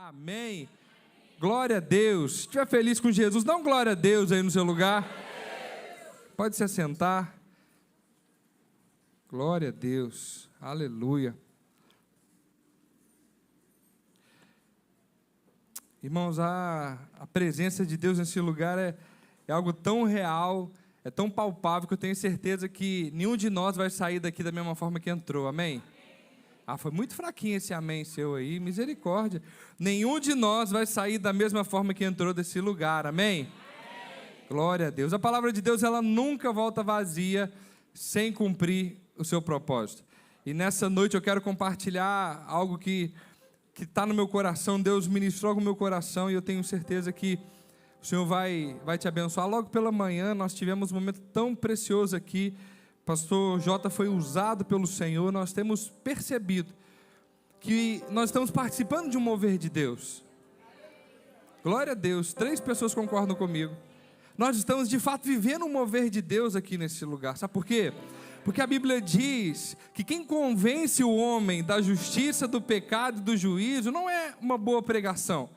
Amém. Glória a Deus. Se estiver feliz com Jesus, dá um glória a Deus aí no seu lugar. Pode se assentar. Glória a Deus. Aleluia. Irmãos, a presença de Deus nesse lugar é algo tão real, é tão palpável, que eu tenho certeza que nenhum de nós vai sair daqui da mesma forma que entrou. Amém? Foi muito fraquinho esse amém seu aí, misericórdia. Nenhum de nós vai sair da mesma forma que entrou desse lugar, amém? Glória a Deus. A palavra de Deus, ela nunca volta vazia sem cumprir o seu propósito. E nessa noite eu quero compartilhar algo que está no meu coração. Deus ministrou no meu coração e eu tenho certeza que o Senhor vai te abençoar. Logo pela manhã nós tivemos um momento tão precioso aqui. Pastor Jota foi usado pelo Senhor. Nós temos percebido que nós estamos participando de um mover de Deus. Glória a Deus. 3 pessoas concordam comigo. Nós estamos de fato vivendo um mover de Deus aqui nesse lugar. Sabe por quê? Porque a Bíblia diz que quem convence o homem da justiça, do pecado e do juízo não é uma boa pregação,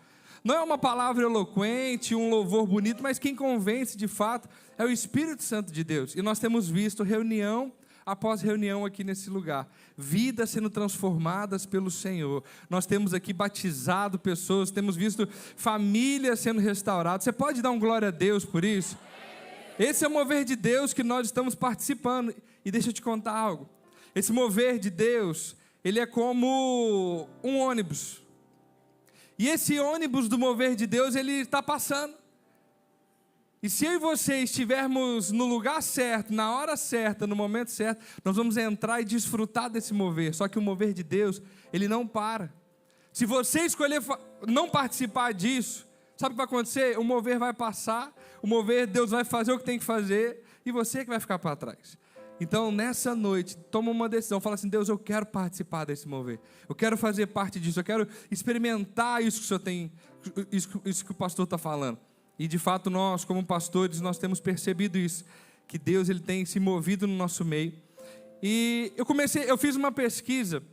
não é uma palavra eloquente, um louvor bonito, mas quem convence de fato é o Espírito Santo de Deus. E nós temos visto reunião após reunião aqui nesse lugar, vidas sendo transformadas pelo Senhor. Nós temos aqui batizado pessoas, temos visto famílias sendo restauradas. Você pode dar um glória a Deus por isso? Esse é o mover de Deus que nós estamos participando. E deixa eu te contar algo. Esse mover de Deus, ele é como um ônibus. E esse ônibus do mover de Deus, ele está passando. E se eu e você estivermos no lugar certo, na hora certa, no momento certo, nós vamos entrar e desfrutar desse mover. Só que o mover de Deus, ele não para. Se você escolher não participar disso, sabe o que vai acontecer? O mover vai passar, o mover, Deus vai fazer o que tem que fazer, e você que vai ficar para trás. Então, nessa noite, toma uma decisão, fala assim: Deus, eu quero participar desse mover, eu quero fazer parte disso, eu quero experimentar isso que o Senhor tem, isso que o pastor está falando. E de fato nós, como pastores, nós temos percebido isso, que Deus ele tem se movido no nosso meio. E eu fiz uma pesquisa,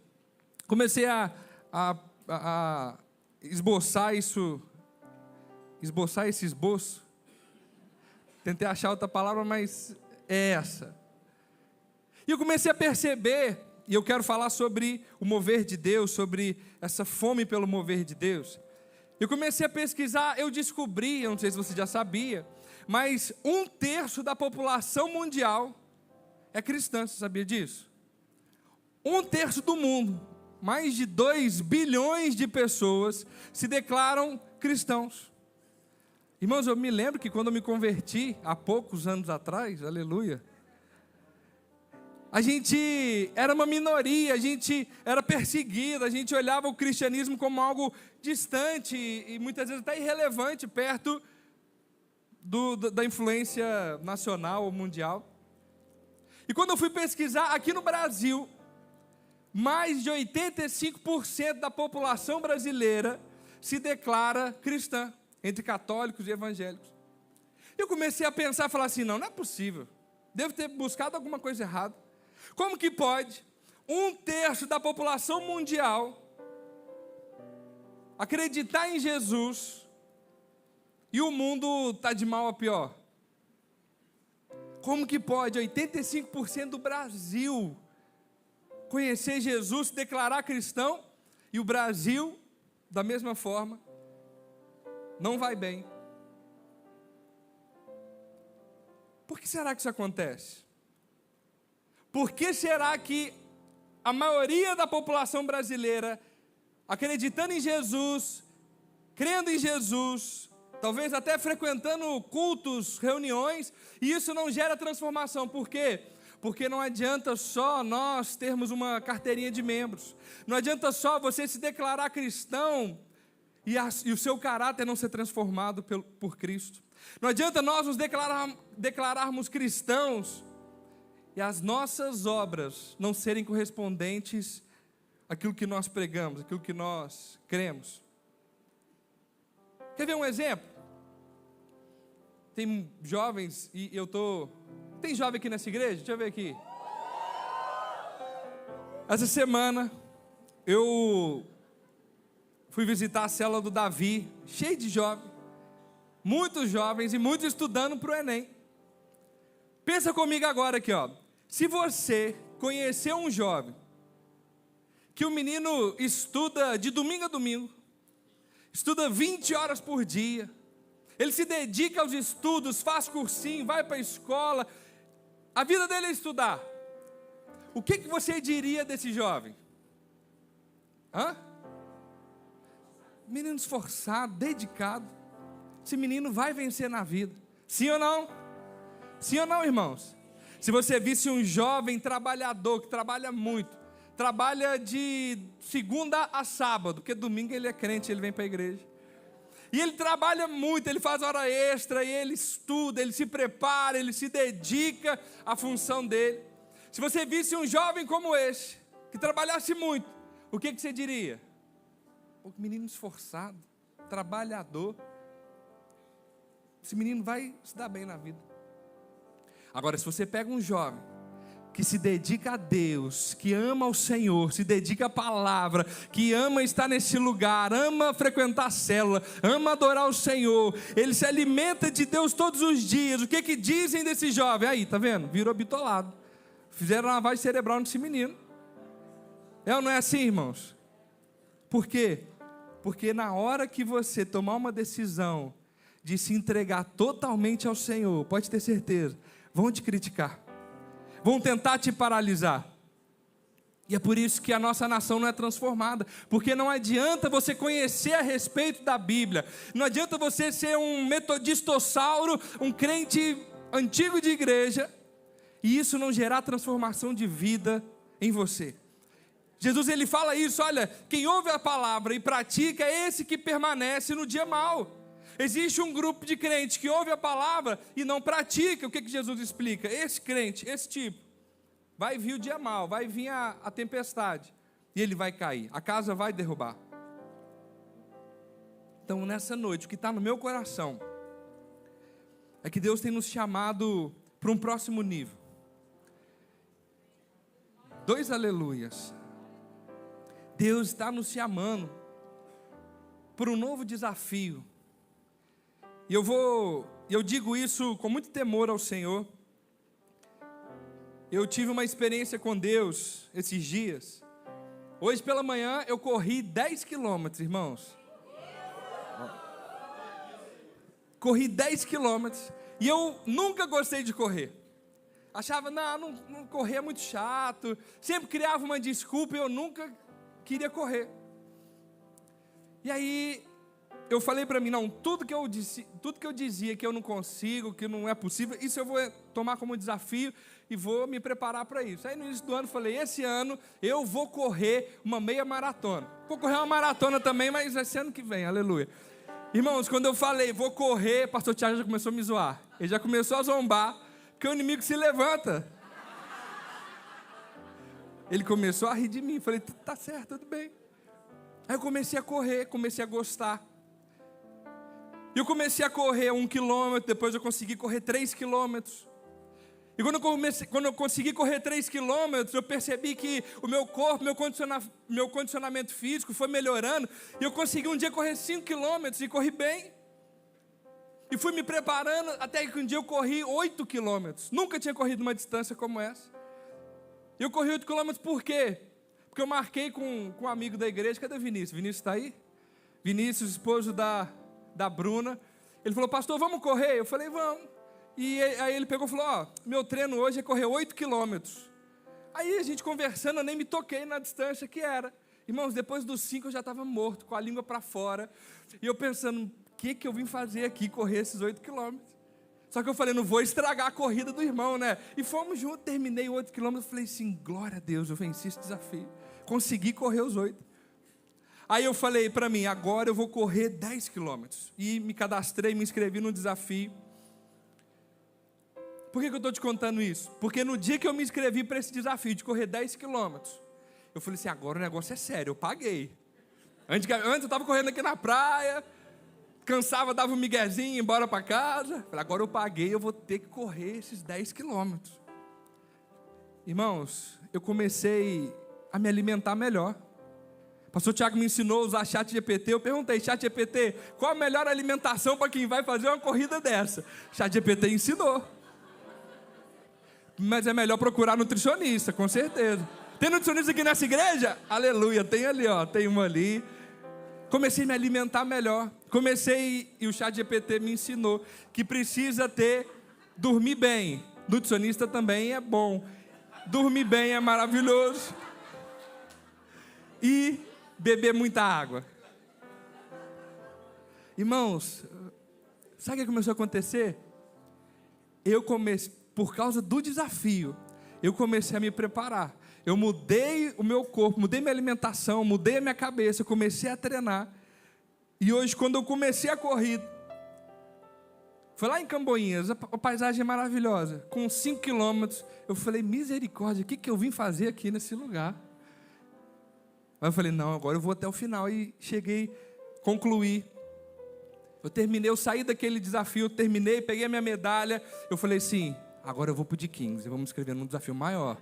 comecei a esboçar esse esboço. Tentei achar outra palavra, mas é essa. E eu comecei a perceber, e eu quero falar sobre o mover de Deus, sobre essa fome pelo mover de Deus. Eu comecei a pesquisar, eu descobri, eu não sei se você já sabia, mas 1/3 da população mundial é cristã. Você sabia disso? 1/3 do mundo, mais de 2 bilhões de pessoas se declaram cristãos. Irmãos, eu me lembro que quando eu me converti, há poucos anos atrás, aleluia, a gente era uma minoria, a gente era perseguido, a gente olhava o cristianismo como algo distante e muitas vezes até irrelevante perto da influência nacional ou mundial. E quando eu fui pesquisar, aqui no Brasil, mais de 85% da população brasileira se declara cristã, entre católicos e evangélicos. Eu comecei a pensar, falar assim: não é possível, devo ter buscado alguma coisa errada. Como que pode 1/3 da população mundial acreditar em Jesus e o mundo está de mal a pior? Como que pode 85% do Brasil conhecer Jesus, se declarar cristão, e o Brasil, da mesma forma, não vai bem? Por que será que isso acontece? Por que será que a maioria da população brasileira, acreditando em Jesus, crendo em Jesus, talvez até frequentando cultos, reuniões, e isso não gera transformação? Por quê? Porque não adianta só nós termos uma carteirinha de membros, não adianta só você se declarar cristão e o seu caráter não ser transformado por Cristo. Não adianta nós nos declararmos cristãos e as nossas obras não serem correspondentes àquilo que nós pregamos, àquilo que nós cremos. Quer ver um exemplo? Tem jovens, e tem jovem aqui nessa igreja? Deixa eu ver aqui. Essa semana, eu fui visitar a célula do Davi, cheio de jovens, muitos jovens e muitos estudando para o Enem. Pensa comigo agora aqui, ó. Se você conhecer um jovem, que o menino estuda de domingo a domingo, estuda 20 horas por dia, ele se dedica aos estudos, faz cursinho, vai para a escola, a vida dele é estudar. O que você diria desse jovem? Menino esforçado, dedicado. Esse menino vai vencer na vida. Sim ou não? Sim ou não, irmãos? Se você visse um jovem trabalhador, que trabalha muito, trabalha de segunda a sábado, porque domingo ele é crente, ele vem para a igreja. E ele trabalha muito, ele faz hora extra, e ele estuda, ele se prepara, ele se dedica à função dele. Se você visse um jovem como esse, que trabalhasse muito, o que você diria? Pô, menino esforçado, trabalhador. Esse menino vai se dar bem na vida. Agora, se você pega um jovem que se dedica a Deus, que ama o Senhor, se dedica à palavra, que ama estar nesse lugar, ama frequentar a célula, ama adorar o Senhor, ele se alimenta de Deus todos os dias. O que dizem desse jovem? Aí, tá vendo? Virou bitolado. Fizeram uma lavagem cerebral nesse menino. É ou não é assim, irmãos? Por quê? Porque na hora que você tomar uma decisão de se entregar totalmente ao Senhor, pode ter certeza, vão te criticar, vão tentar te paralisar. E é por isso que a nossa nação não é transformada, porque não adianta você conhecer a respeito da Bíblia, não adianta você ser um metodistossauro, um crente antigo de igreja, e isso não gerar transformação de vida em você. Jesus ele fala isso, olha, quem ouve a palavra e pratica é esse que permanece no dia mau. Existe um grupo de crentes que ouve a palavra e não pratica. O que Jesus explica? Esse crente, esse tipo, vai vir o dia mau, vai vir a tempestade, e ele vai cair, a casa vai derrubar. Então nessa noite, o que está no meu coração, é que Deus tem nos chamado para um próximo nível. 2 aleluias. Deus está nos chamando para um novo desafio. E eu digo isso com muito temor ao Senhor. Eu tive uma experiência com Deus esses dias. Hoje pela manhã eu corri 10 quilômetros, irmãos. Corri 10 quilômetros. E eu nunca gostei de correr. Achava, não correr é muito chato. Sempre criava uma desculpa e eu nunca queria correr. E aí eu falei para mim, tudo que eu dizia que eu não consigo, que não é possível, isso eu vou tomar como desafio e vou me preparar para isso. Aí no início do ano eu falei, esse ano eu vou correr uma meia maratona. Vou correr uma maratona também, mas esse ano que vem, aleluia. Irmãos, quando eu falei, vou correr, o pastor Tiago já começou a me zoar. Ele já começou a zombar, porque o inimigo se levanta. Ele começou a rir de mim, falei, tá certo, tudo bem. Aí eu comecei a correr, comecei a gostar. E eu comecei a correr 1 quilômetro, depois eu consegui correr 3 quilômetros. E quando eu consegui correr 3 quilômetros, eu percebi que o meu corpo, meu condicionamento físico foi melhorando. E eu consegui um dia correr 5 quilômetros e corri bem. E fui me preparando até que um dia eu corri 8 quilômetros. Nunca tinha corrido uma distância como essa. E eu corri 8 quilômetros por quê? Porque eu marquei com um amigo da igreja. Cadê o Vinícius? Vinícius está aí? Vinícius, esposo da Bruna. Ele falou, pastor, vamos correr? Eu falei, vamos. E aí ele pegou e falou, meu treino hoje é correr 8 quilômetros. Aí a gente conversando, eu nem me toquei na distância que era. Irmãos, depois dos 5 eu já estava morto, com a língua para fora. E eu pensando, o que eu vim fazer aqui, correr esses 8 quilômetros? Só que eu falei, não vou estragar a corrida do irmão, né? E fomos juntos, terminei 8 quilômetros. Falei assim, glória a Deus, eu venci esse desafio. Consegui correr os 8. Aí eu falei para mim, agora eu vou correr 10 quilômetros. E me cadastrei, me inscrevi no desafio. Por que eu estou te contando isso? Porque no dia que eu me inscrevi para esse desafio de correr 10 quilômetros, eu falei assim, agora o negócio é sério, eu paguei. Antes eu estava correndo aqui na praia, cansava, dava um miguezinho, ia embora para casa. Falei, agora eu paguei, eu vou ter que correr esses 10 quilômetros. Irmãos, eu comecei a me alimentar melhor. Pastor Tiago me ensinou a usar ChatGPT. Eu perguntei, ChatGPT, qual a melhor alimentação para quem vai fazer uma corrida dessa? ChatGPT ensinou. Mas é melhor procurar nutricionista, com certeza. Tem nutricionista aqui nessa igreja? Aleluia, tem ali, ó, tem uma ali. Comecei a me alimentar melhor. E o ChatGPT me ensinou que precisa dormir bem. Nutricionista também é bom. Dormir bem é maravilhoso. E beber muita água. Irmãos, sabe o que começou a acontecer? Por causa do desafio, eu comecei a me preparar. Eu mudei o meu corpo, mudei minha alimentação, mudei a minha cabeça, eu comecei a treinar. E hoje, quando eu comecei a corrida, foi lá em Camboinhas, a paisagem é maravilhosa, com 5 quilômetros, eu falei, misericórdia, o que eu vim fazer aqui nesse lugar? Aí eu falei, não, agora eu vou até o final, e concluí. Eu saí daquele desafio, eu terminei, peguei a minha medalha, eu falei assim, agora eu vou para o de 15, vamos escrever num desafio maior,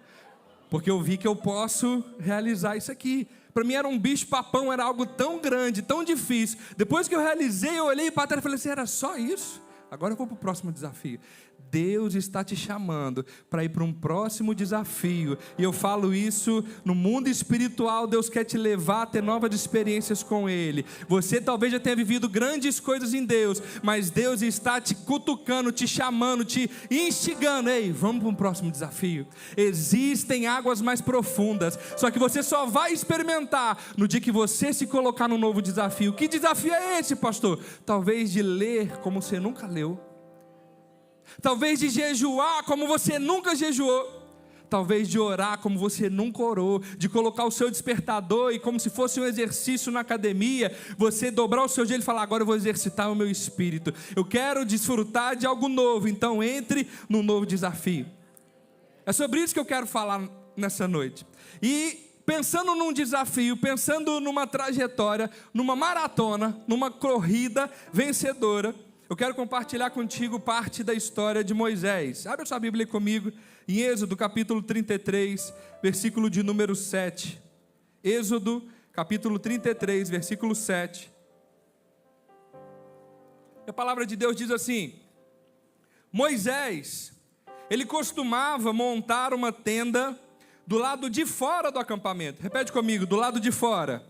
porque eu vi que eu posso realizar isso aqui. Para mim era um bicho papão, era algo tão grande, tão difícil. Depois que eu realizei, eu olhei para trás e falei assim, era só isso? Agora eu vou para o próximo desafio. Deus está te chamando para ir para um próximo desafio. E eu falo isso no mundo espiritual. Deus quer te levar a ter novas experiências com Ele. Você talvez já tenha vivido grandes coisas em Deus, mas Deus está te cutucando, te chamando, te instigando. Ei, vamos para um próximo desafio. Existem águas mais profundas, só que você só vai experimentar no dia que você se colocar num novo desafio. Que desafio é esse, pastor? Talvez de ler como você nunca leu. Talvez de jejuar como você nunca jejuou. Talvez de orar como você nunca orou. De colocar o seu despertador e como se fosse um exercício na academia, você dobrar o seu joelho e falar, agora eu vou exercitar o meu espírito. Eu quero desfrutar de algo novo, então entre num novo desafio. É sobre isso que eu quero falar nessa noite. E pensando num desafio, pensando numa trajetória, numa maratona, numa corrida vencedora, eu quero compartilhar contigo parte da história de Moisés. Abre a sua Bíblia comigo em Êxodo capítulo 33, versículo de número 7. Êxodo capítulo 33, versículo 7. A palavra de Deus diz assim: Moisés, ele costumava montar uma tenda do lado de fora do acampamento. Repete comigo, do lado de fora.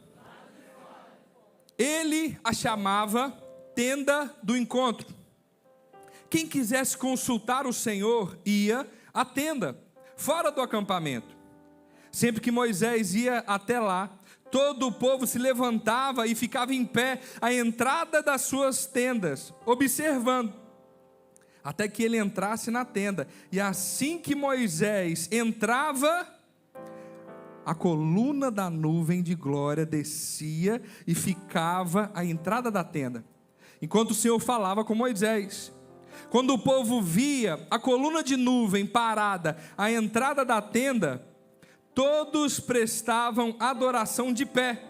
Ele a chamava tenda do encontro. Quem quisesse consultar o Senhor ia à tenda, fora do acampamento. Sempre que Moisés ia até lá, todo o povo se levantava e ficava em pé à entrada das suas tendas, observando, até que ele entrasse na tenda. E assim que Moisés entrava, a coluna da nuvem de glória descia e ficava à entrada da tenda, enquanto o Senhor falava com Moisés. Quando o povo via a coluna de nuvem parada à entrada da tenda, todos prestavam adoração de pé,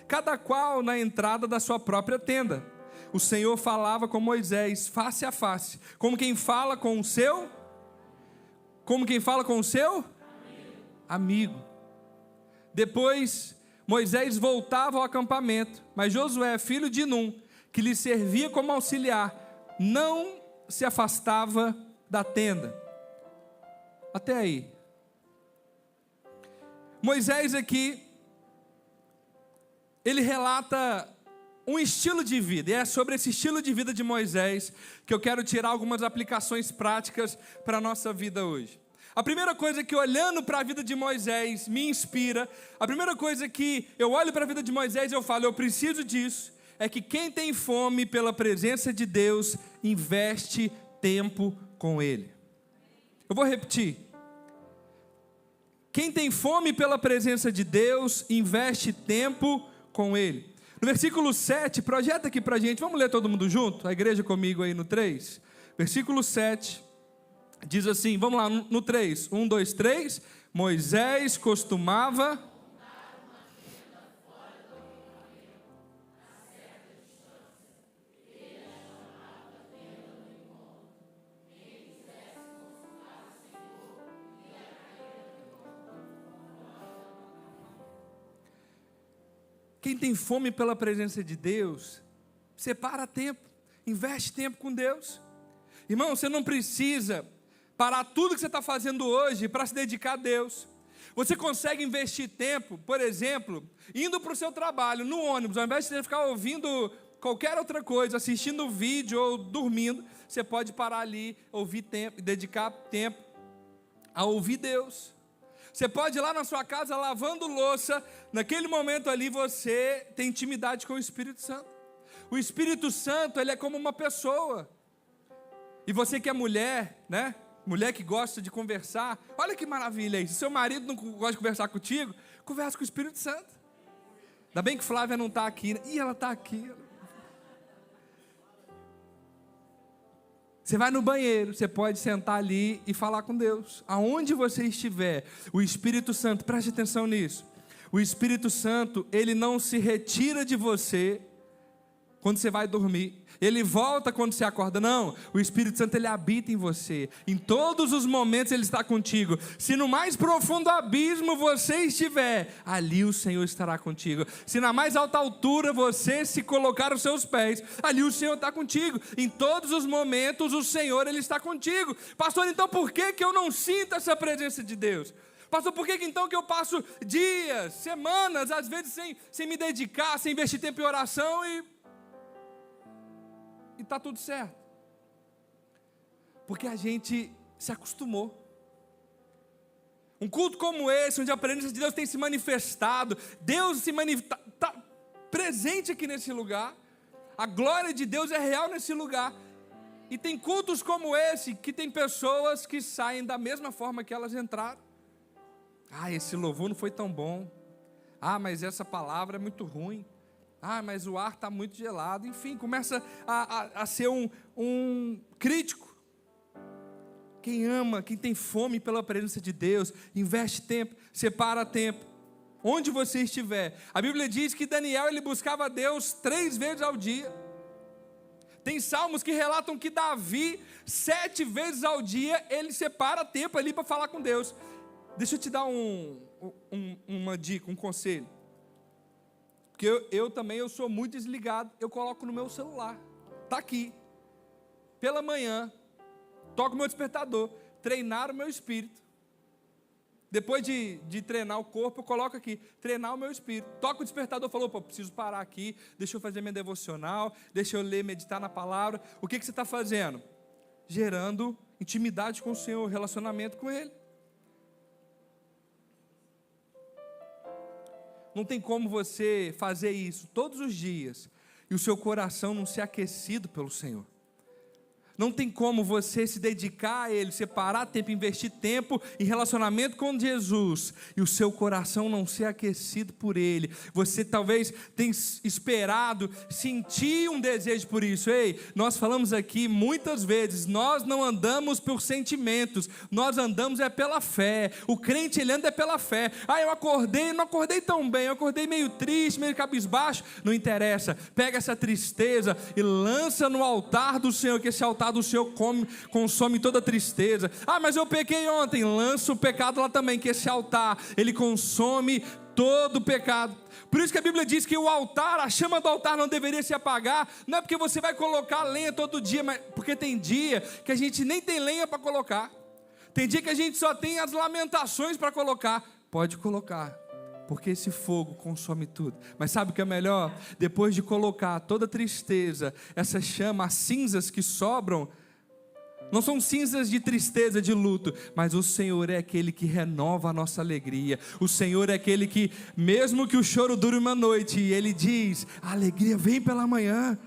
cada qual na entrada da sua própria tenda. O Senhor falava com Moisés face a face, como quem fala com o seu amigo. Depois Moisés voltava ao acampamento, mas Josué, filho de Num, que lhe servia como auxiliar, não se afastava da tenda. Até aí. Moisés aqui, ele relata um estilo de vida, e é sobre esse estilo de vida de Moisés que eu quero tirar algumas aplicações práticas para a nossa vida hoje. A primeira coisa que, olhando para a vida de Moisés, me inspira, a primeira coisa que eu olho para a vida de Moisés e eu falo, eu preciso disso, é que quem tem fome pela presença de Deus, investe tempo com Ele. Eu vou repetir. Quem tem fome pela presença de Deus, investe tempo com Ele. No versículo 7, projeta aqui para a gente, vamos ler todo mundo junto? A igreja comigo aí no 3. Versículo 7, diz assim, vamos lá no 3. 1, 2, 3. Moisés costumava... Quem tem fome pela presença de Deus, separa tempo, investe tempo com Deus. Irmão, você não precisa parar tudo que você está fazendo hoje para se dedicar a Deus. Você consegue investir tempo, por exemplo, indo para o seu trabalho, no ônibus, ao invés de você ficar ouvindo qualquer outra coisa, assistindo vídeo ou dormindo, você pode parar ali, ouvir tempo, dedicar tempo a ouvir Deus. Você pode ir lá na sua casa lavando louça, naquele momento ali você tem intimidade com o Espírito Santo. O Espírito Santo, ele é como uma pessoa. E você que é mulher, né? Mulher que gosta de conversar, olha que maravilha isso. Se seu marido não gosta de conversar contigo, conversa com o Espírito Santo. Ainda bem que Flávia não está aqui, né? Ih, ela está aqui. Você vai no banheiro, você pode sentar ali e falar com Deus. Aonde você estiver, o Espírito Santo, preste atenção nisso. O Espírito Santo, ele não se retira de você quando você vai dormir. Ele volta quando você acorda. Não, o Espírito Santo, ele habita em você. Em todos os momentos ele está contigo. Se no mais profundo abismo você estiver, ali o Senhor estará contigo. Se na mais alta altura você se colocar os seus pés, ali o Senhor está contigo. Em todos os momentos o Senhor, ele está contigo. Pastor, então por que eu não sinto essa presença de Deus? Pastor, por que então que eu passo dias, semanas, às vezes sem me dedicar, sem investir tempo em oração e está tudo certo? Porque a gente se acostumou. Um culto como esse, onde a presença de Deus tem se manifestado, Deus está presente aqui nesse lugar, a glória de Deus é real nesse lugar. E tem cultos como esse, que tem pessoas que saem da mesma forma que elas entraram. Ah, esse louvor não foi tão bom. Ah, mas essa palavra é muito ruim. Ah, mas o ar está muito gelado. Enfim, começa a ser um crítico. Quem ama, quem tem fome pela presença de Deus, investe tempo, separa tempo, onde você estiver. A Bíblia diz que Daniel, ele buscava Deus 3 vezes ao dia. Tem salmos que relatam que Davi, 7 vezes ao dia, ele separa tempo ali para falar com Deus. Deixa eu te dar uma dica, um conselho. Porque eu também sou muito desligado, eu coloco no meu celular, está aqui, pela manhã, toco o meu despertador, treinar o meu espírito. Depois de treinar o corpo, eu coloco aqui, treinar o meu espírito. Toco o despertador, falou, pô, preciso parar aqui, deixa eu fazer minha devocional, deixa eu ler, meditar na palavra. O que você está fazendo? Gerando intimidade com o Senhor, relacionamento com Ele. Não tem como você fazer isso todos os dias e o seu coração não ser aquecido pelo Senhor. Não tem como você se dedicar a Ele, separar tempo, investir tempo em relacionamento com Jesus e o seu coração não ser aquecido por Ele. Você talvez tenha esperado, sentir um desejo por isso. Ei, nós falamos aqui muitas vezes, nós não andamos por sentimentos, nós andamos pela fé. O crente, ele anda pela fé. Ah, eu acordei, não acordei tão bem, eu acordei meio triste, meio cabisbaixo. Não interessa, pega essa tristeza e lança no altar do Senhor, que esse altar do Senhor consome toda a tristeza. Ah, mas eu pequei ontem. Lança o pecado lá também, que esse altar, ele consome todo o pecado. Por isso que a Bíblia diz que o altar, a chama do altar não deveria se apagar. Não é porque você vai colocar lenha todo dia, mas porque tem dia que a gente nem tem lenha para colocar. Tem dia que a gente só tem as lamentações para colocar. Pode colocar, porque esse fogo consome tudo. Mas sabe o que é melhor? Depois de colocar toda a tristeza, essa chama, as cinzas que sobram, não são cinzas de tristeza, de luto, mas o Senhor é aquele que renova a nossa alegria. O Senhor é aquele que, mesmo que o choro dure uma noite, Ele diz, a alegria vem pela manhã.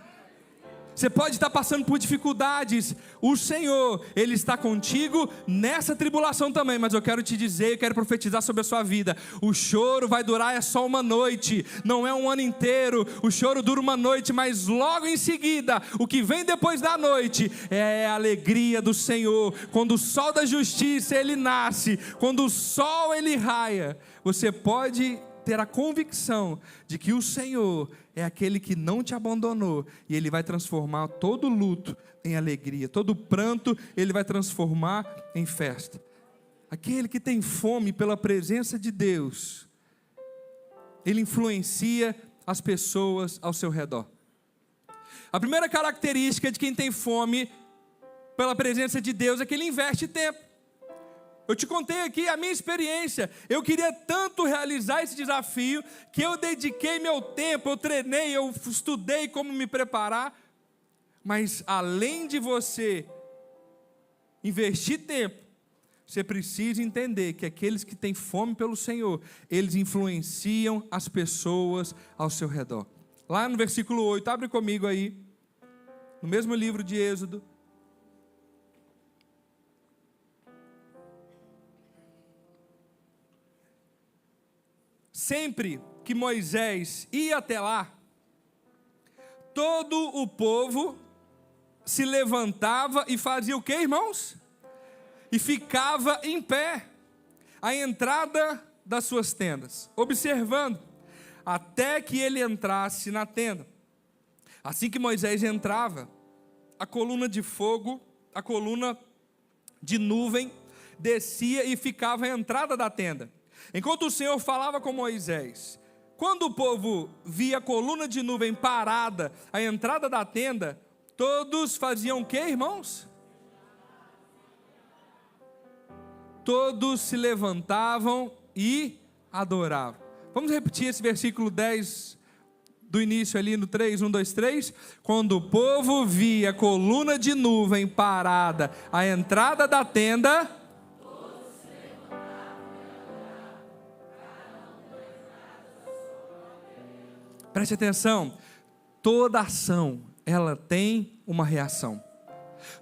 Você pode estar passando por dificuldades, o Senhor, Ele está contigo nessa tribulação também, mas eu quero te dizer, eu quero profetizar sobre a sua vida, o choro vai durar só uma noite, não é um ano inteiro, o choro dura uma noite, mas logo em seguida, o que vem depois da noite, é a alegria do Senhor. Quando o sol da justiça, ele nasce, quando o sol, ele raia, você pode ter a convicção de que o Senhor é aquele que não te abandonou, e Ele vai transformar todo luto em alegria, todo pranto Ele vai transformar em festa. Aquele que tem fome pela presença de Deus, ele influencia as pessoas ao seu redor. A primeira característica de quem tem fome pela presença de Deus é que ele investe tempo. Eu te contei aqui a minha experiência. Eu queria tanto realizar esse desafio que eu dediquei meu tempo, eu treinei, eu estudei como me preparar. Mas além de você investir tempo, você precisa entender que aqueles que têm fome pelo Senhor, eles influenciam as pessoas ao seu redor. Lá no versículo 8, abre comigo aí, no mesmo livro de Êxodo. Sempre que Moisés ia até lá, todo o povo se levantava e fazia o que, irmãos? E ficava em pé, à entrada das suas tendas, observando, até que ele entrasse na tenda. Assim que Moisés entrava, a coluna de fogo, a coluna de nuvem, descia e ficava à entrada da tenda, enquanto o Senhor falava com Moisés. Quando o povo via a coluna de nuvem parada à entrada da tenda, todos faziam o que, irmãos? Todos se levantavam e adoravam. Vamos repetir esse versículo 10 do início ali no 3, 1, 2, 3. Quando o povo via a coluna de nuvem parada à entrada da tenda, preste atenção, toda ação, ela tem uma reação.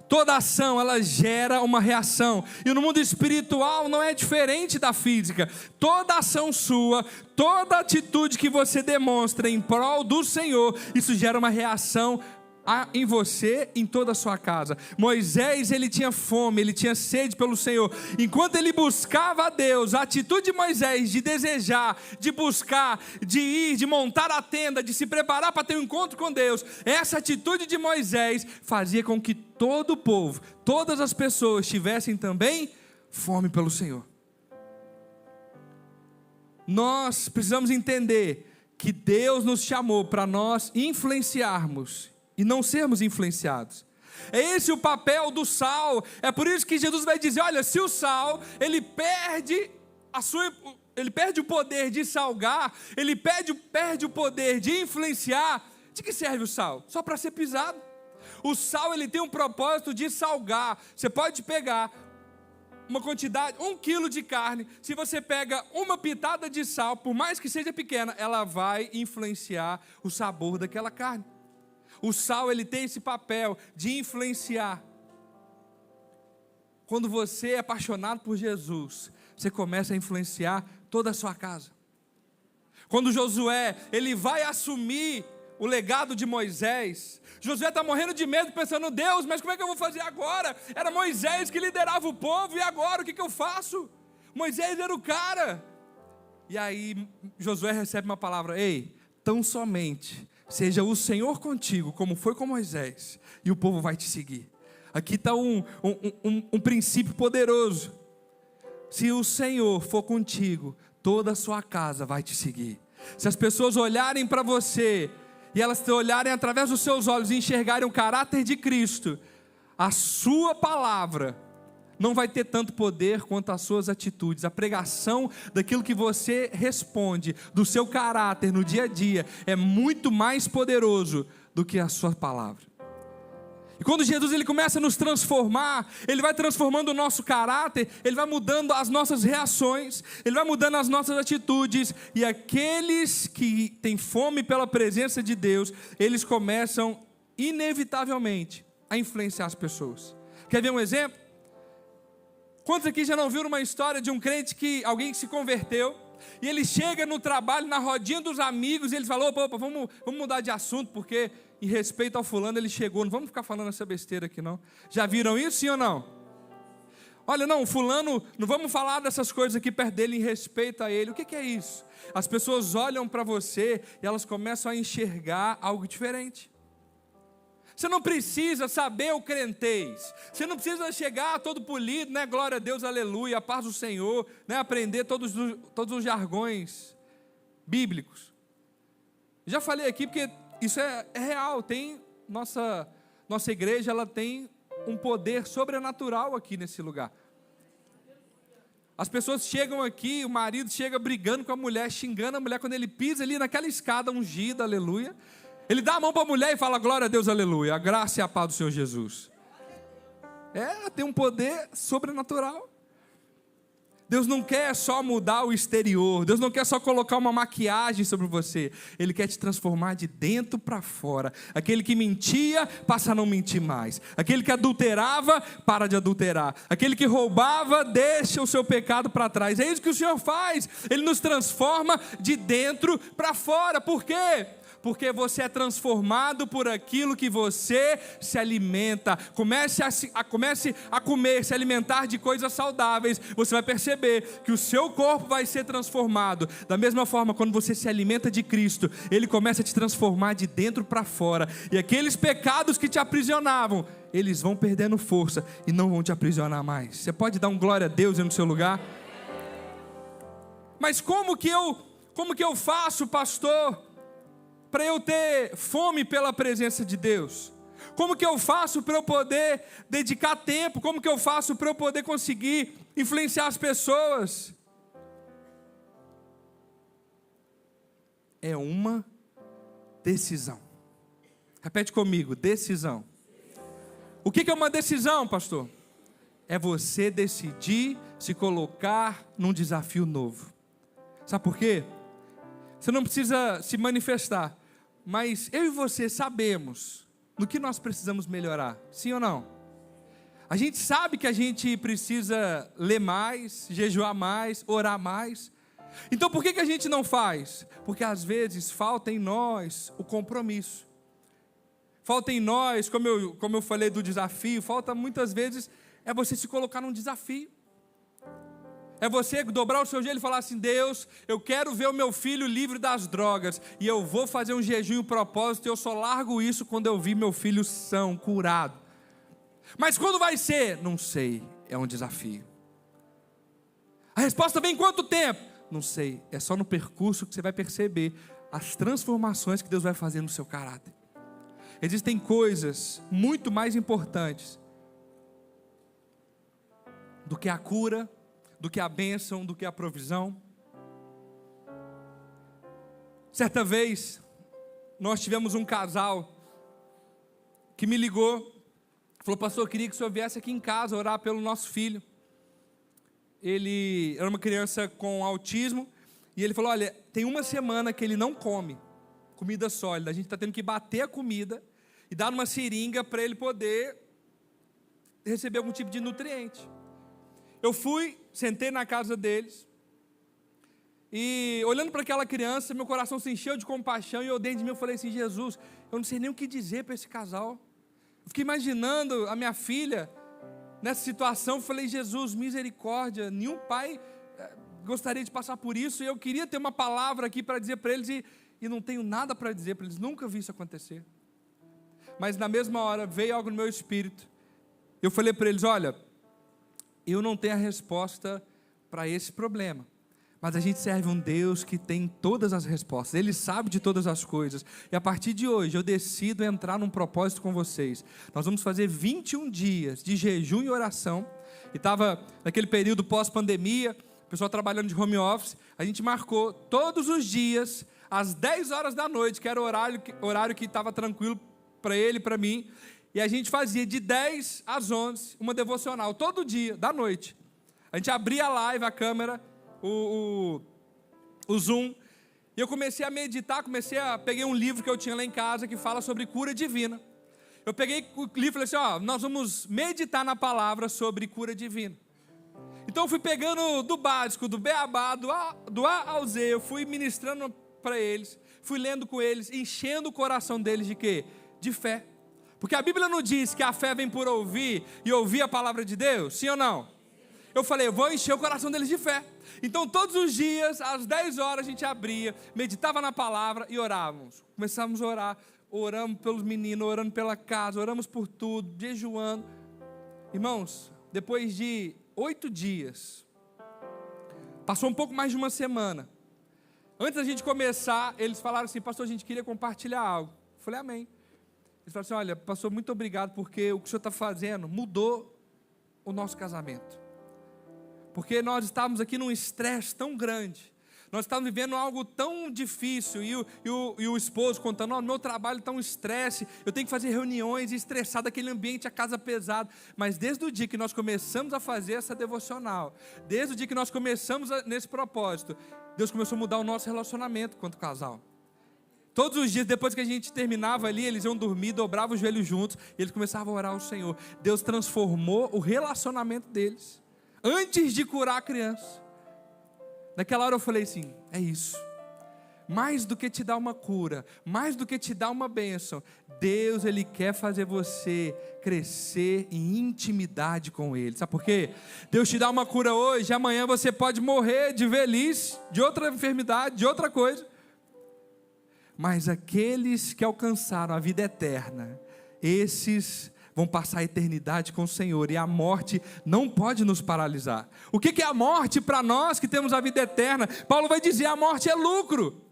Toda ação, ela gera uma reação. E no mundo espiritual não é diferente da física. Toda ação sua, toda atitude que você demonstra em prol do Senhor, isso gera uma reação em você, em toda a sua casa. Moisés, ele tinha fome, ele tinha sede pelo Senhor. Enquanto ele buscava a Deus, a atitude de Moisés de desejar, de buscar, de ir, de montar a tenda, de se preparar para ter um encontro com Deus, essa atitude de Moisés fazia com que todo o povo, todas as pessoas tivessem também fome pelo Senhor. Nós precisamos entender que Deus nos chamou para nós influenciarmos e não sermos influenciados. É esse o papel do sal. É por isso que Jesus vai dizer, olha, se o sal, ele perde o poder de salgar, ele perde o poder de influenciar, de que serve o sal? Só para ser pisado. O sal, ele tem um propósito de salgar. Você pode pegar uma quantidade, 1 quilo de carne, se você pega uma pitada de sal, por mais que seja pequena, ela vai influenciar o sabor daquela carne. O sal, ele tem esse papel de influenciar. Quando você é apaixonado por Jesus, você começa a influenciar toda a sua casa. Quando Josué, ele vai assumir o legado de Moisés, Josué está morrendo de medo, pensando, Deus, mas como é que eu vou fazer agora? Era Moisés que liderava o povo, e agora o que eu faço? Moisés era o cara. E aí Josué recebe uma palavra, ei, tão somente seja o Senhor contigo, como foi com Moisés, e o povo vai te seguir. Aqui está um princípio poderoso. Se o Senhor for contigo, toda a sua casa vai te seguir. Se as pessoas olharem para você, e elas te olharem através dos seus olhos e enxergarem o caráter de Cristo, a sua palavra não vai ter tanto poder quanto as suas atitudes. A pregação daquilo que você responde, do seu caráter no dia a dia, é muito mais poderoso do que a sua palavra. E quando Jesus, ele começa a nos transformar, ele vai transformando o nosso caráter, ele vai mudando as nossas reações, ele vai mudando as nossas atitudes, e aqueles que têm fome pela presença de Deus, eles começam inevitavelmente a influenciar as pessoas. Quer ver um exemplo? Quantos aqui já não viram uma história de um crente alguém que se converteu, e ele chega no trabalho, na rodinha dos amigos, e ele falou, opa, vamos mudar de assunto, porque em respeito ao fulano ele chegou, não vamos ficar falando essa besteira aqui não. Já viram isso, sim ou não? Olha, não, fulano, não vamos falar dessas coisas aqui perto dele, em respeito a ele. O que é isso? As pessoas olham para você, e elas começam a enxergar algo diferente. Você não precisa saber o crentez, você não precisa chegar todo polido, né? Glória a Deus, aleluia, a paz do Senhor, né? Aprender todos os jargões bíblicos. Já falei aqui porque isso é real. Nossa igreja, ela tem um poder sobrenatural aqui nesse lugar. As pessoas chegam aqui, o marido chega brigando com a mulher, xingando a mulher, quando ele pisa ali naquela escada ungida, aleluia. Ele dá a mão para a mulher e fala: glória a Deus, aleluia, a graça e a paz do Senhor Jesus. Tem um poder sobrenatural. Deus não quer só mudar o exterior, Deus não quer só colocar uma maquiagem sobre você, Ele quer te transformar de dentro para fora. Aquele que mentia, passa a não mentir mais. Aquele que adulterava, para de adulterar. Aquele que roubava, deixa o seu pecado para trás. É isso que o Senhor faz, Ele nos transforma de dentro para fora. Por quê? Porque você é transformado por aquilo que você se alimenta. Comece a comer, se alimentar de coisas saudáveis. Você vai perceber que o seu corpo vai ser transformado. Da mesma forma, quando você se alimenta de Cristo, Ele começa a te transformar de dentro para fora. E aqueles pecados que te aprisionavam, eles vão perdendo força e não vão te aprisionar mais. Você pode dar um glória a Deus aí no seu lugar? Mas como que eu faço, pastor, para eu ter fome pela presença de Deus? Como que eu faço para eu poder dedicar tempo? Como que eu faço para eu poder conseguir influenciar as pessoas? É uma decisão. Repete comigo: decisão. O que é uma decisão, pastor? É você decidir se colocar num desafio novo. Sabe por quê? Você não precisa se manifestar, mas eu e você sabemos no que nós precisamos melhorar, sim ou não? A gente sabe que a gente precisa ler mais, jejuar mais, orar mais. Então por que a gente não faz? Porque às vezes falta em nós o compromisso. Falta em nós, como eu falei do desafio, falta muitas vezes você se colocar num desafio. É você dobrar o seu joelho e falar assim: Deus, eu quero ver o meu filho livre das drogas, e eu vou fazer um jejum e um propósito, e eu só largo isso quando eu vi meu filho são, curado. Mas quando vai ser? Não sei, é um desafio. A resposta vem em quanto tempo? Não sei, é só no percurso que você vai perceber as transformações que Deus vai fazer no seu caráter. Existem coisas muito mais importantes do que a cura, do que a bênção, do que a provisão. Certa vez, nós tivemos um casal que me ligou, falou: pastor, eu queria que o senhor viesse aqui em casa orar pelo nosso filho. Ele era uma criança com autismo, e ele falou: olha, tem uma semana que ele não come comida sólida, a gente está tendo que bater a comida e dar uma seringa para ele poder receber algum tipo de nutriente. Eu fui, sentei na casa deles, e olhando para aquela criança, meu coração se encheu de compaixão, e eu dentro de mim eu falei assim: Jesus, eu não sei nem o que dizer para esse casal. Eu fiquei imaginando a minha filha nessa situação. Eu falei: Jesus, misericórdia, nenhum pai gostaria de passar por isso, e eu queria ter uma palavra aqui para dizer para eles, e não tenho nada para dizer para eles, nunca vi isso acontecer. Mas na mesma hora veio algo no meu espírito, eu falei para eles: olha, eu não tenho a resposta para esse problema, mas a gente serve um Deus que tem todas as respostas, Ele sabe de todas as coisas, e a partir de hoje eu decido entrar num propósito com vocês. Nós vamos fazer 21 dias de jejum e oração, e estava naquele período pós-pandemia, o pessoal trabalhando de home office. A gente marcou todos os dias, às 10 horas da noite, que era o horário que estava tranquilo para ele e para mim, e a gente fazia de 10 às 11, uma devocional, todo dia, da noite. A gente abria a live, a câmera, o Zoom, e eu comecei a meditar, peguei um livro que eu tinha lá em casa, que fala sobre cura divina. Eu peguei o livro e falei assim: ó, nós vamos meditar na palavra sobre cura divina. Então eu fui pegando do básico, do beabá, do A ao Z, eu fui ministrando para eles, fui lendo com eles, enchendo o coração deles de quê? De fé. Porque a Bíblia não diz que a fé vem por ouvir, e ouvir a palavra de Deus? Sim ou não? Eu falei: eu vou encher o coração deles de fé. Então todos os dias, às 10 horas, a gente abria, meditava na palavra e orávamos. Começávamos a orar, oramos pelos meninos, orando pela casa, oramos por tudo, jejuando. Irmãos, depois de 8 dias, passou um pouco mais de uma semana, Antes da gente começar, eles falaram assim: pastor, a gente queria compartilhar algo. Eu falei: amém. Eles falaram assim: olha, pastor, muito obrigado, porque o que o senhor está fazendo mudou o nosso casamento. Porque nós estávamos aqui num estresse tão grande. Nós estávamos vivendo algo tão difícil, e o esposo contando: meu trabalho está um estresse, eu tenho que fazer reuniões, estressado, aquele ambiente, a casa pesada. Mas desde o dia que nós começamos a fazer essa devocional, desde o dia que nós começamos nesse propósito, Deus começou a mudar o nosso relacionamento quanto casal. Todos os dias, depois que a gente terminava ali, eles iam dormir, dobravam os joelhos juntos, e eles começavam a orar ao Senhor. Deus transformou o relacionamento deles, antes de curar a criança. Naquela hora eu falei assim: é isso. Mais do que te dar uma cura, mais do que te dar uma bênção, Deus, Ele quer fazer você crescer em intimidade com Ele. Sabe por quê? Deus te dá uma cura hoje, amanhã você pode morrer de velhice, de outra enfermidade, de outra coisa. Mas aqueles que alcançaram a vida eterna, esses vão passar a eternidade com o Senhor, e a morte não pode nos paralisar. O que é a morte para nós que temos a vida eterna? Paulo vai dizer: a morte é lucro,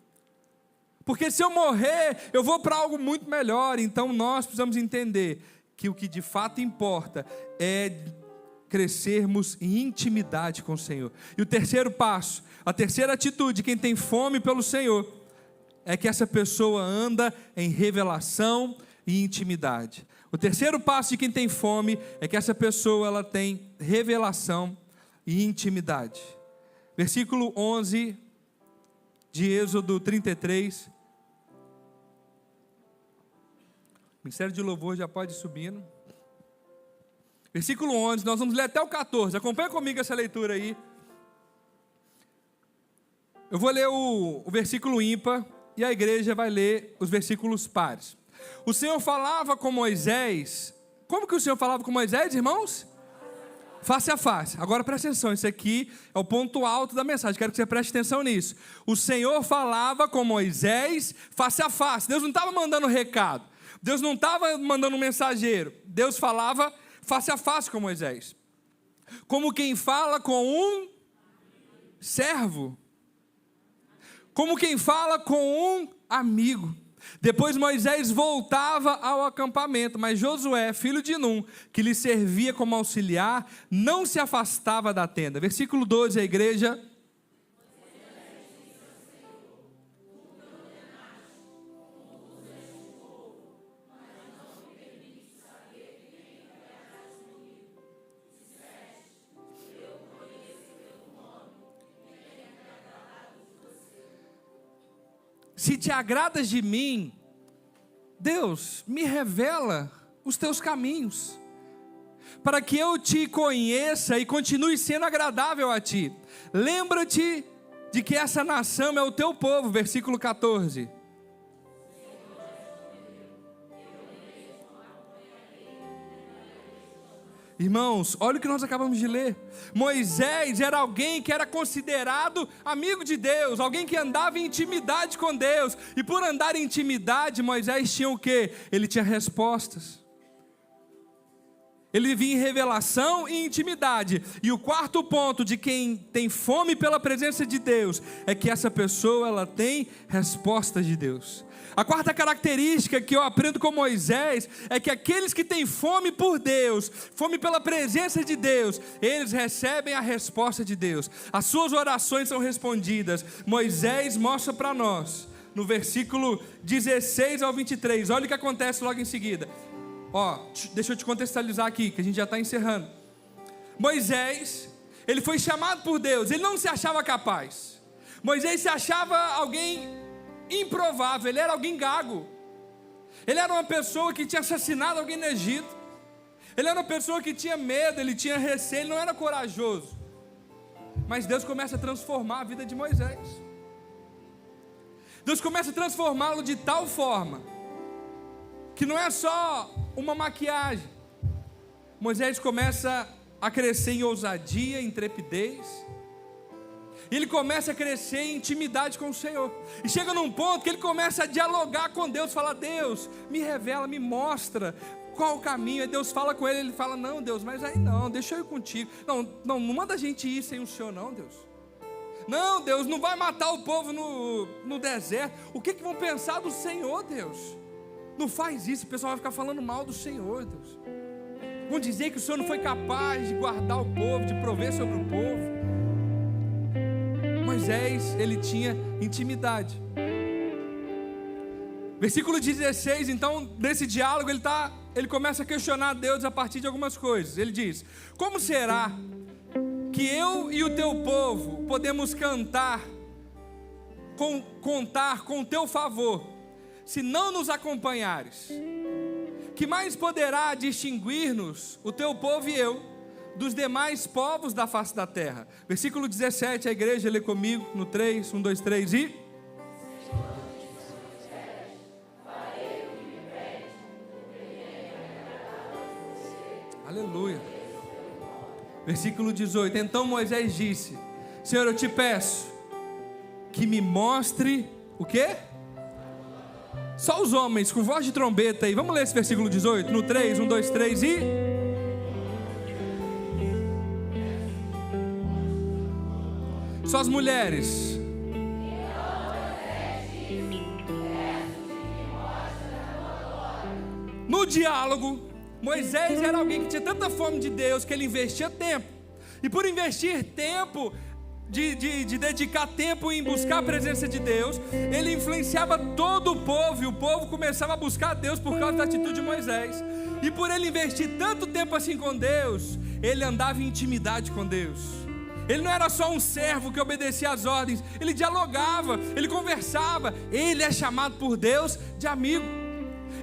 porque se eu morrer, eu vou para algo muito melhor. Então nós precisamos entender que o que de fato importa é crescermos em intimidade com o Senhor. E o terceiro passo, a terceira atitude de quem tem fome pelo Senhor, é que essa pessoa anda em revelação e intimidade. O terceiro passo de quem tem fome é que essa pessoa ela tem revelação e intimidade. Versículo 11 de Êxodo 33. O Ministério de Louvor já pode ir subindo. Versículo 11, nós vamos ler até o 14. Acompanha comigo essa leitura aí. Eu vou ler o versículo ímpar e a igreja vai ler os versículos pares. O Senhor falava com Moisés. Como que o Senhor falava com Moisés, irmãos? Face a face. Agora presta atenção, isso aqui é o ponto alto da mensagem, quero que você preste atenção nisso. O Senhor falava com Moisés face a face. Deus não estava mandando recado, Deus não estava mandando um mensageiro. Deus falava face a face com Moisés, como quem fala com um servo, como quem fala com um amigo. Depois Moisés voltava ao acampamento, mas Josué, filho de Num, que lhe servia como auxiliar, não se afastava da tenda. Versículo 12, a igreja. Se te agradas de mim, Deus, me revela os teus caminhos, para que eu te conheça e continue sendo agradável a ti. Lembra-te de que essa nação é o teu povo. Versículo 14. Irmãos, olha o que nós acabamos de ler. Moisés era alguém que era considerado amigo de Deus, alguém que andava em intimidade com Deus. E por andar em intimidade, Moisés tinha o quê? Ele tinha respostas. Ele vivia em revelação e intimidade. E o quarto ponto de quem tem fome pela presença de Deus é que essa pessoa ela tem respostas de Deus. A quarta característica que eu aprendo com Moisés é que aqueles que têm fome por Deus, fome pela presença de Deus, eles recebem a resposta de Deus. As suas orações são respondidas. Moisés mostra para nós, no versículo 16 ao 23, olha o que acontece logo em seguida. Deixa eu te contextualizar aqui, que a gente já está encerrando. Moisés, ele foi chamado por Deus, ele não se achava capaz. Moisés se achava alguém improvável, ele era alguém gago. Ele era uma pessoa que tinha assassinado alguém no Egito. Ele era uma pessoa que tinha medo, ele tinha receio, ele não era corajoso. Mas Deus começa a transformar a vida de Moisés. Deus começa a transformá-lo de tal forma que não é só uma maquiagem. Moisés começa a crescer em ousadia, em intrepidez. E ele começa a crescer em intimidade com o Senhor. E chega num ponto que ele começa a dialogar com Deus. Fala: Deus, me revela, me mostra qual o caminho. Aí Deus fala com ele, ele fala: não, Deus, mas aí não, deixa eu ir contigo. Não manda a gente ir sem o Senhor não, Deus. Não, Deus, não vai matar o povo no deserto. O que vão pensar do Senhor, Deus? Não faz isso, o pessoal vai ficar falando mal do Senhor, Deus. Vão dizer que o Senhor não foi capaz de guardar o povo, de prover sobre o povo. Moisés, ele tinha intimidade. Versículo 16, então, nesse diálogo, ele começa a questionar Deus a partir de algumas coisas. Ele diz: como será que eu e o teu povo podemos contar com o teu favor, se não nos acompanhares? Que mais poderá distinguir-nos, o teu povo e eu, dos demais povos da face da terra? Versículo 17, a igreja lê comigo, no 3, 1, 2, 3 e... Aleluia. Versículo 18, então Moisés disse: Senhor, eu te peço que me mostre o quê? Só os homens, com voz de trombeta aí. Vamos ler esse versículo 18, no 3, 1, 2, 3 e... Só as mulheres. No diálogo, Moisés era alguém que tinha tanta fome de Deus que ele investia tempo. E por investir tempo, de dedicar tempo em buscar a presença de Deus, ele influenciava todo o povo. E o povo começava a buscar a Deus por causa da atitude de Moisés. E por ele investir tanto tempo assim com Deus, ele andava em intimidade com Deus. Ele não era só um servo que obedecia às ordens, ele dialogava, ele conversava. Ele é chamado por Deus de amigo.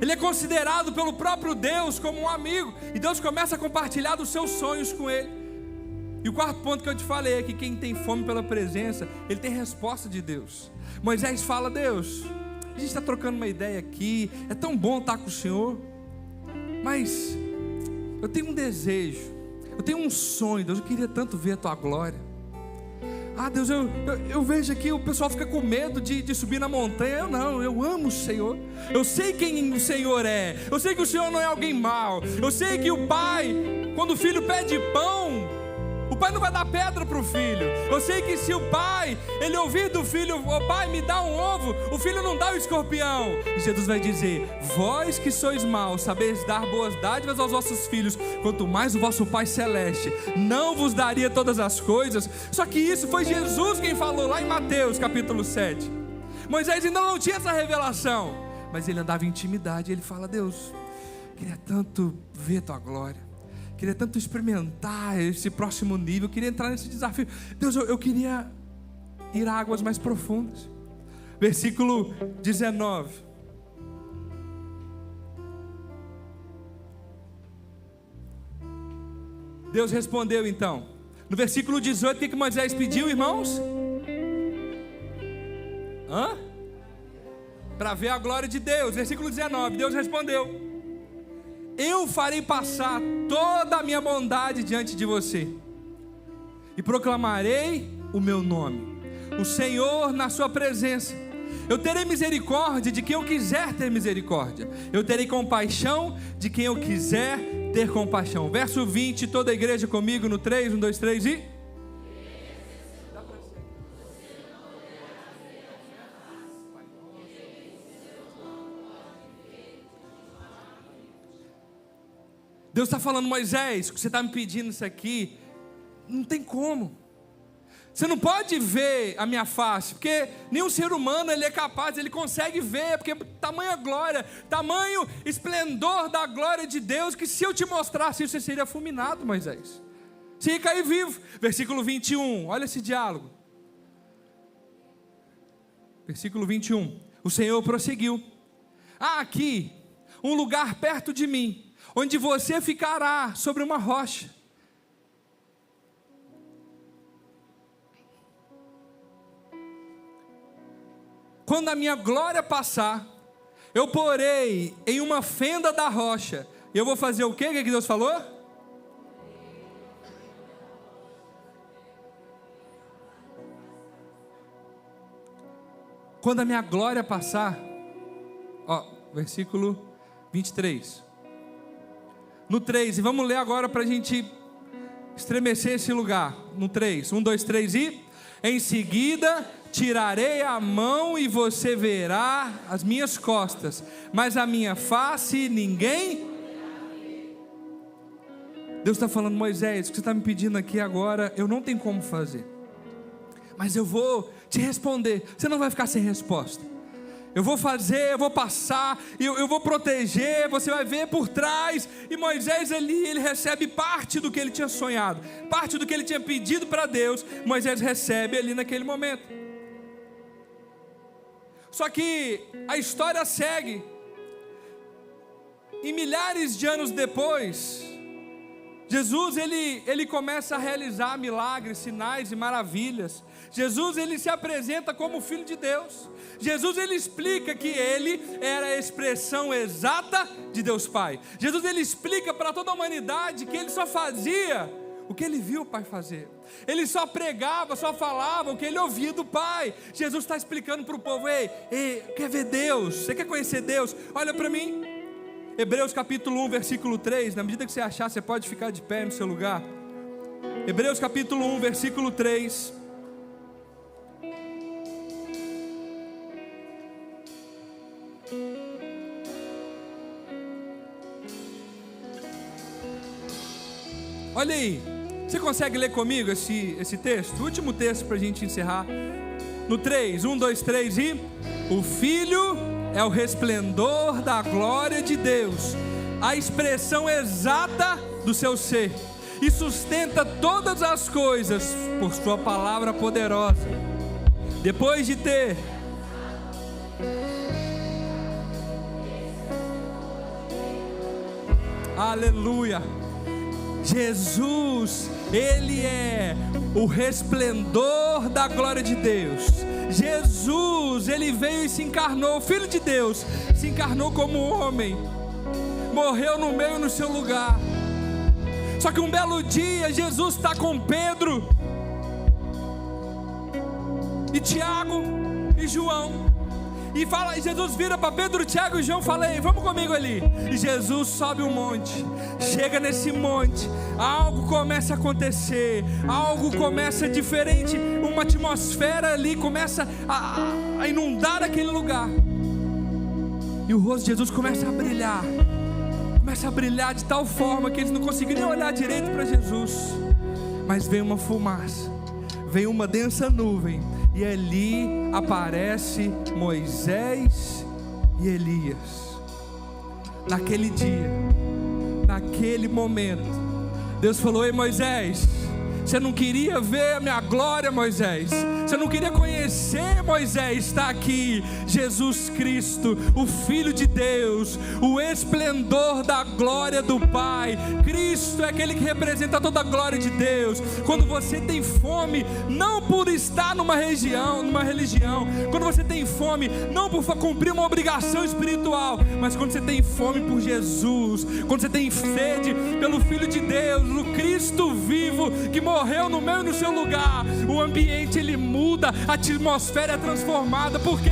Ele é considerado pelo próprio Deus como um amigo. E Deus começa a compartilhar dos seus sonhos com ele. E o quarto ponto que eu te falei é que quem tem fome pela presença, ele tem resposta de Deus. Moisés fala: Deus, a gente está trocando uma ideia aqui, é tão bom estar com o Senhor, mas eu tenho um desejo, eu tenho um sonho, Deus, eu queria tanto ver a tua glória. Ah, Deus, eu vejo aqui o pessoal fica com medo de subir na montanha. Eu amo o Senhor. Eu sei quem o Senhor é. Eu sei que o Senhor não é alguém mau. Eu sei que o pai, quando o filho pede pão, o pai não vai dar pedra para o filho. Eu sei que se o pai, ele ouvir do filho: ô pai, me dá um ovo, o filho não dá o escorpião. E Jesus vai dizer: vós que sois maus, sabeis dar boas dádivas aos vossos filhos, quanto mais o vosso Pai Celeste não vos daria todas as coisas. Só que isso foi Jesus quem falou lá em Mateus capítulo 7. Moisés ainda não tinha essa revelação, mas ele andava em intimidade. E ele fala: Deus, queria tanto ver tua glória, queria tanto experimentar esse próximo nível, queria entrar nesse desafio. Deus, eu queria ir a águas mais profundas. Versículo 19. Deus respondeu então. No versículo 18, o que Moisés pediu, irmãos? Para ver a glória de Deus. Versículo 19, Deus respondeu: eu farei passar toda a minha bondade diante de você, e proclamarei o meu nome, o Senhor, na sua presença. Eu terei misericórdia de quem eu quiser ter misericórdia. Eu terei compaixão de quem eu quiser ter compaixão. Verso 20, toda a igreja comigo no 3, 1, 2, 3 e... Deus está falando: Moisés, que você está me pedindo isso aqui, não tem como. Você não pode ver a minha face, porque nenhum ser humano ele é capaz, ele consegue ver, porque tamanha glória, tamanho esplendor da glória de Deus, que se eu te mostrasse isso, você seria fulminado, Moisés. Você ia cair vivo. Versículo 21, olha esse diálogo. Versículo 21, o Senhor prosseguiu: há aqui um lugar perto de mim, onde você ficará sobre uma rocha. Quando a minha glória passar, eu porei em uma fenda da rocha. E eu vou fazer o quê? O que Deus falou? Quando a minha glória passar, versículo 23. No 3, e vamos ler agora para a gente estremecer esse lugar. No 3, 1, 2, 3 e... Em seguida, tirarei a mão e você verá as minhas costas, mas a minha face ninguém. Deus está falando: Moisés, o que você está me pedindo aqui agora, eu não tenho como fazer, mas eu vou te responder. Você não vai ficar sem resposta. Eu vou fazer, eu vou passar, eu vou proteger, você vai ver por trás. E Moisés ali, ele recebe parte do que ele tinha sonhado, parte do que ele tinha pedido para Deus. Moisés recebe ali naquele momento. Só que a história segue. E milhares de anos depois, Jesus ele começa a realizar milagres, sinais e maravilhas. Jesus ele se apresenta como Filho de Deus. Jesus ele explica que ele era a expressão exata de Deus Pai. Jesus ele explica para toda a humanidade que ele só fazia o que ele viu o Pai fazer. Ele só pregava, só falava o que ele ouvia do Pai. Jesus está explicando para o povo: ei, quer ver Deus? Você quer conhecer Deus? Olha para mim. Hebreus capítulo 1, versículo 3. Na medida que você achar, você pode ficar de pé no seu lugar. Hebreus capítulo 1, versículo 3. Olha aí, você consegue ler comigo esse texto? O último texto para a gente encerrar. No 3, 1, 2, 3 e... O Filho é o resplendor da glória de Deus, a expressão exata do seu ser, e sustenta todas as coisas por sua palavra poderosa. Depois de ter aleluia, Jesus, ele é o resplendor da glória de Deus. Jesus, ele veio e se encarnou, o Filho de Deus, se encarnou como homem, morreu no meio no seu lugar. Só que um belo dia, Jesus está com Pedro, e Tiago, e João, e Jesus vira para Pedro, Tiago e João, fala: ei, vamos comigo ali. E Jesus sobe um monte. Chega nesse monte, algo começa a acontecer, algo começa diferente, uma atmosfera ali começa a inundar aquele lugar, e o rosto de Jesus começa a brilhar de tal forma que eles não conseguiam nem olhar direito para Jesus. Mas veio uma fumaça, veio uma densa nuvem, e ali aparece Moisés e Elias. Naquele dia, naquele momento, Deus falou: ei Moisés, você não queria ver a minha glória, Moisés? Você não queria conhecer, Moisés? Está aqui Jesus Cristo, o Filho de Deus, o esplendor da glória do Pai. Cristo é aquele que representa toda a glória de Deus. Quando você tem fome, não por estar numa religião, quando você tem fome, não por cumprir uma obrigação espiritual, mas quando você tem fome por Jesus, quando você tem sede pelo Filho de Deus, o Cristo vivo, que morreu no meio do seu lugar, o ambiente ele muda, a atmosfera é transformada. Por quê?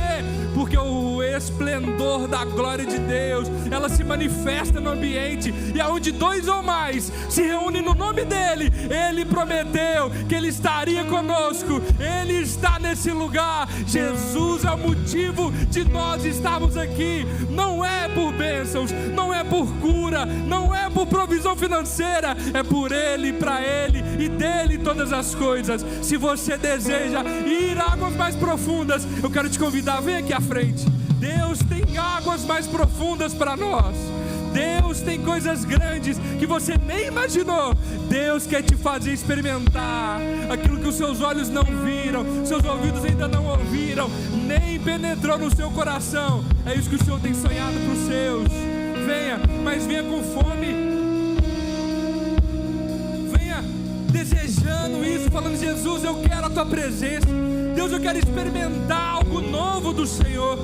Porque o esplendor da glória de Deus, ela se manifesta no ambiente, e aonde dois ou mais se reúnem no nome dele, ele prometeu que ele estaria conosco. Ele está nesse lugar. Jesus é o motivo de nós estarmos aqui. Não é por bênçãos, não é por cura, não é por provisão financeira, é por ele, para ele e dele todas as coisas. Se você deseja ir a águas mais profundas, eu quero te convidar, vem aqui à frente. Deus tem águas mais profundas para nós. Deus tem coisas grandes que você nem imaginou. Deus quer te fazer experimentar aquilo que os seus olhos não viram, seus ouvidos ainda não ouviram, nem penetrou no seu coração. É isso que o Senhor tem sonhado para os seus. Venha, mas venha com fome. Venha desejando isso, falando: Jesus, eu quero a tua presença. Deus, eu quero experimentar algo novo do Senhor.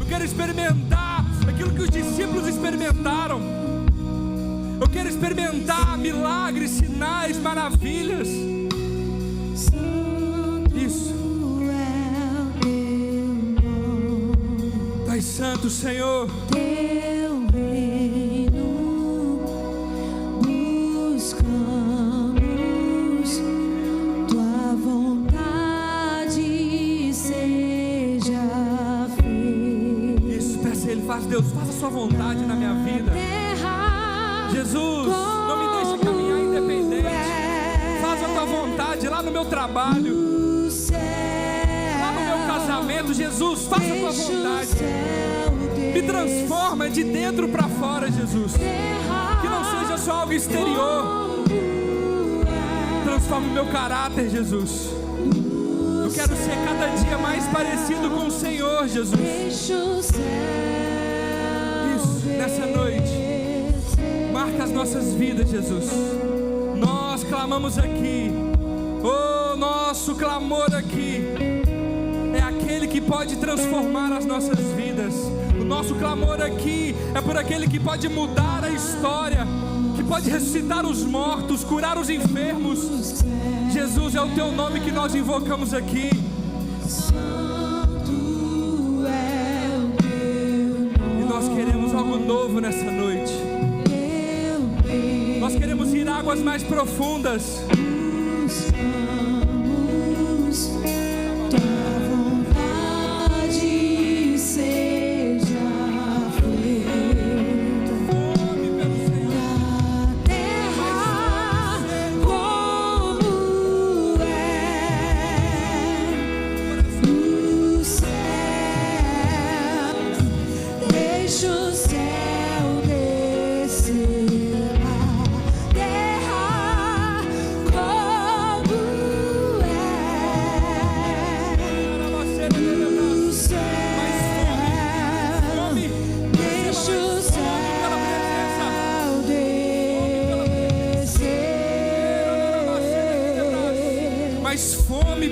Eu quero experimentar aquilo que os discípulos experimentaram. Eu quero experimentar milagres, sinais, maravilhas. Isso. Pai Santo, Senhor, teu reino buscamos, tua vontade vontade na minha vida. Jesus, não me deixe caminhar independente. Faz a tua vontade lá no meu trabalho, lá no meu casamento. Jesus, faça a tua vontade. Me transforma de dentro para fora, Jesus. Que não seja só algo exterior. Transforma o meu caráter, Jesus. Eu quero ser cada dia mais parecido com o Senhor, Jesus. Isso, nessa noite, marca as nossas vidas, Jesus. Nós clamamos aqui. Oh, nosso clamor aqui é aquele que pode transformar as nossas vidas. O nosso clamor aqui é por aquele que pode mudar a história, que pode ressuscitar os mortos, curar os enfermos. Jesus, é o teu nome que nós invocamos aqui. E nós queremos algo novo nessa noite. Nós queremos ir a águas mais profundas.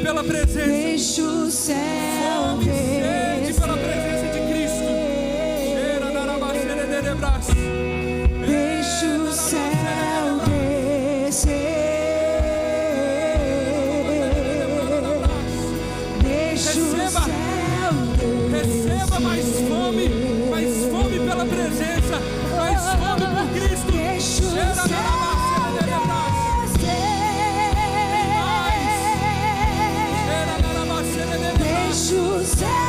Pela presença, deixa o céu fome, sede pela presença de Cristo. Deixa o céu descer. Deixa o céu descer. Receba mais fome pela presença, mais fome por Cristo. Deixa o céu descer. Deixa o céu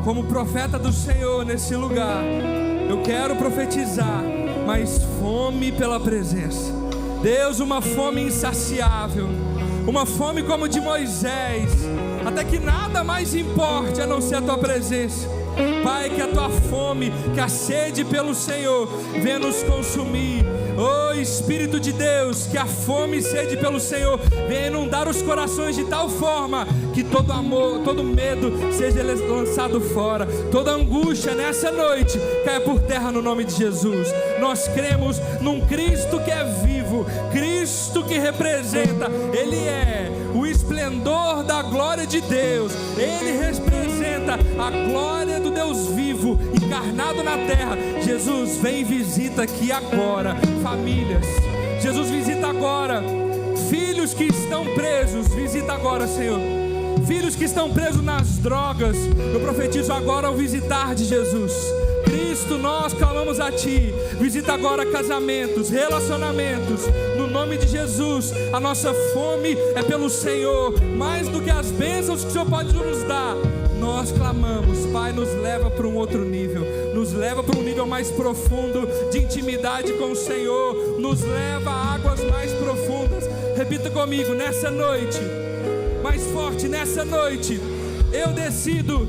como profeta do Senhor nesse lugar, eu quero profetizar mais fome pela presença. Deus, uma fome insaciável, uma fome como de Moisés, até que nada mais importe a não ser a tua presença. Pai, que a tua fome, que a sede pelo Senhor venha nos consumir. Oh Espírito de Deus, que a fome e sede pelo Senhor venha inundar os corações de tal forma que todo amor, todo medo seja lançado fora, toda angústia nessa noite caia por terra no nome de Jesus. Nós cremos num Cristo que é vivo, Cristo que representa, Ele é o esplendor da glória de Deus, Ele representa a glória do Deus vivo, encarnado na terra. Jesus, vem e visita aqui agora famílias. Jesus, visita agora filhos que estão presos. Visita agora, Senhor, filhos que estão presos nas drogas. Eu profetizo agora o visitar de Jesus. Cristo, nós clamamos a Ti. Visita agora casamentos, relacionamentos, no nome de Jesus. A nossa fome é pelo Senhor, mais do que as bênçãos que o Senhor pode nos dar. Nós clamamos, Pai, nos leva para um outro nível, nos leva para um nível mais profundo de intimidade com o Senhor, nos leva a águas mais profundas. Repita comigo, nessa noite, mais forte, nessa noite, eu decido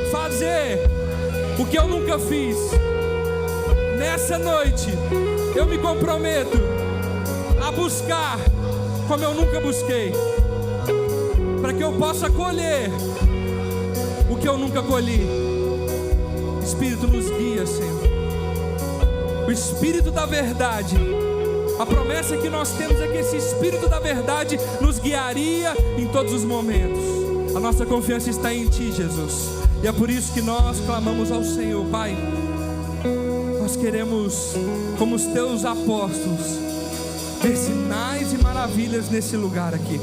fazer o que eu nunca fiz. Nessa noite, Eu me comprometo a buscar como eu nunca busquei, para que eu possa colher o que eu nunca colhi. Espírito, nos guia, Senhor. O Espírito da verdade, a promessa que nós temos é que esse Espírito da verdade nos guiaria em todos os momentos. A nossa confiança está em Ti, Jesus, e é por isso que nós clamamos ao Senhor. Pai, nós queremos, como os Teus apóstolos, ver sinais e maravilhas nesse lugar aqui.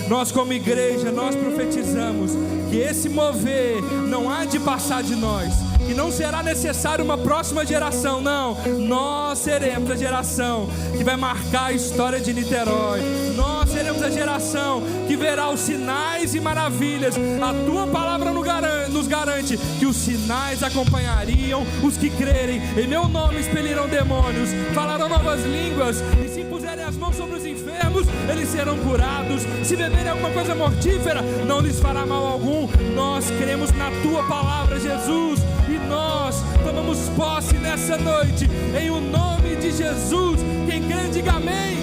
Nós, como igreja, nós profetizamos que esse mover não há de passar de nós, que não será necessário uma próxima geração, não. Nós seremos a geração que vai marcar a história de Niterói. Nós seremos a geração que verá os sinais e maravilhas. A Tua palavra nos garante que os sinais acompanhariam os que crerem. Em Meu nome expelirão demônios, falarão novas línguas, e se puserem as mãos sobre os enfermos, eles serão curados. Se beberem alguma coisa mortífera, não lhes fará mal algum. Nós cremos na Tua palavra, Jesus, e nós tomamos posse nessa noite, em o nome de Jesus. Quem crê, diga amém.